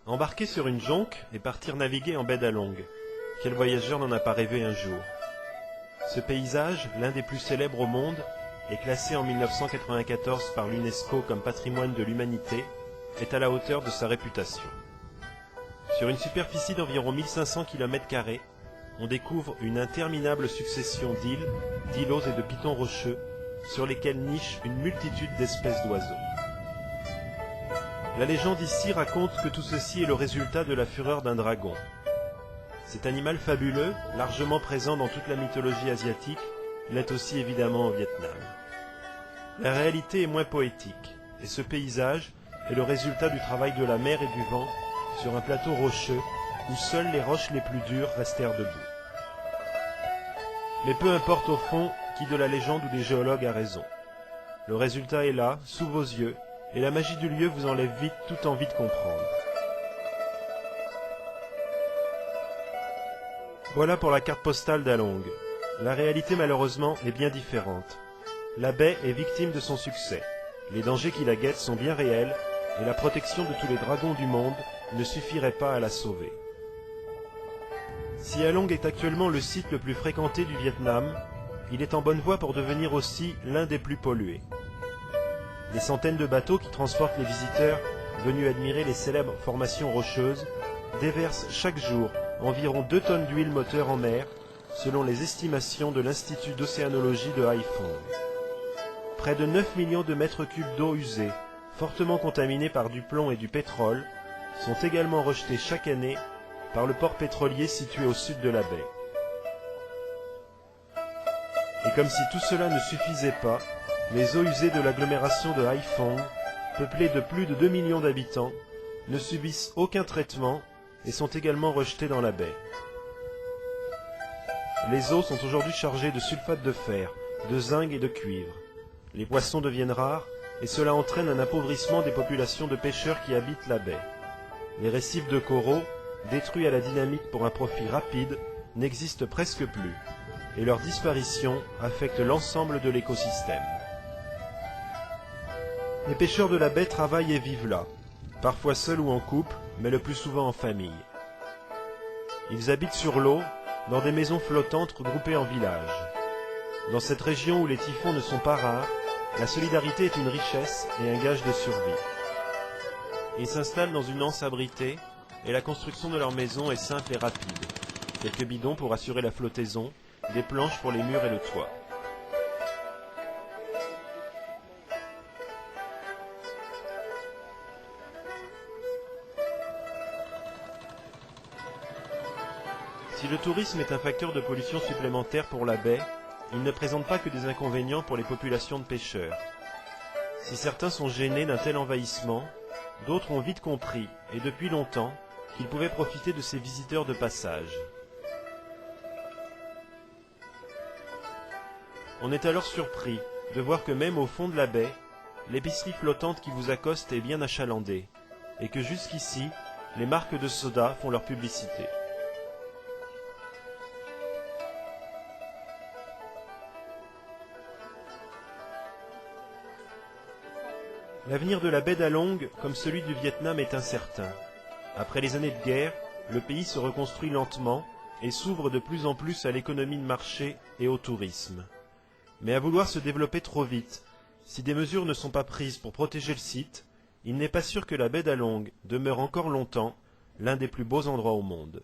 Embarquer sur une jonque et partir naviguer en baie d'Along. Quel voyageur n'en a pas rêvé un jour? Ce paysage, l'un des plus célèbres au monde, est classé en 1994 par l'UNESCO comme patrimoine de l'humanité, est à la hauteur de sa réputation. Sur une superficie d'environ 1500 km², on découvre une interminable succession d'îles, d'îlots et de pitons rocheux, sur lesquels nichent une multitude d'espèces d'oiseaux. La légende ici raconte que tout ceci est le résultat de la fureur d'un dragon. Cet animal fabuleux, largement présent dans toute la mythologie asiatique, l'est aussi évidemment au Vietnam. La réalité est moins poétique, et ce paysage est le résultat du travail de la mer et du vent sur un plateau rocheux où seules les roches les plus dures restèrent debout. Mais peu importe au fond qui de la légende ou des géologues a raison. Le résultat est là, sous vos yeux, et la magie du lieu vous enlève vite toute envie de comprendre. Voilà pour la carte postale d'Along. La réalité malheureusement est bien différente. La baie est victime de son succès. Les dangers qui la guettent sont bien réels, et la protection de tous les dragons du monde ne suffirait pas à la sauver. Si Along est actuellement le site le plus fréquenté du Vietnam, il est en bonne voie pour devenir aussi l'un des plus pollués. Des centaines de bateaux qui transportent les visiteurs venus admirer les célèbres formations rocheuses déversent chaque jour environ 2 tonnes d'huile moteur en mer, selon les estimations de l'Institut d'océanologie de Haiphong. Près de 9 millions de mètres cubes d'eau usée, fortement contaminée par du plomb et du pétrole, sont également rejetés chaque année par le port pétrolier situé au sud de la baie. Et comme si tout cela ne suffisait pas, les eaux usées de l'agglomération de Haiphong, peuplée de plus de 2 millions d'habitants, ne subissent aucun traitement et sont également rejetées dans la baie. Les eaux sont aujourd'hui chargées de sulfate de fer, de zinc et de cuivre. Les poissons deviennent rares et cela entraîne un appauvrissement des populations de pêcheurs qui habitent la baie. Les récifs de coraux, détruits à la dynamite pour un profit rapide, n'existent presque plus, et leur disparition affecte l'ensemble de l'écosystème. Les pêcheurs de la baie travaillent et vivent là, parfois seuls ou en couple, mais le plus souvent en famille. Ils habitent sur l'eau, dans des maisons flottantes regroupées en villages. Dans cette région où les typhons ne sont pas rares, la solidarité est une richesse et un gage de survie. Ils s'installent dans une anse abritée, et la construction de leur maison est simple et rapide. Quelques bidons pour assurer la flottaison, des planches pour les murs et le toit. Si le tourisme est un facteur de pollution supplémentaire pour la baie, il ne présente pas que des inconvénients pour les populations de pêcheurs. Si certains sont gênés d'un tel envahissement, d'autres ont vite compris, et depuis longtemps, qu'ils pouvaient profiter de ces visiteurs de passage. On est alors surpris de voir que même au fond de la baie, l'épicerie flottante qui vous accoste est bien achalandée, et que jusqu'ici, les marques de soda font leur publicité. L'avenir de la baie d'Along, comme celui du Vietnam, est incertain. Après les années de guerre, le pays se reconstruit lentement et s'ouvre de plus en plus à l'économie de marché et au tourisme. Mais à vouloir se développer trop vite, si des mesures ne sont pas prises pour protéger le site, il n'est pas sûr que la baie d'Along demeure encore longtemps l'un des plus beaux endroits au monde.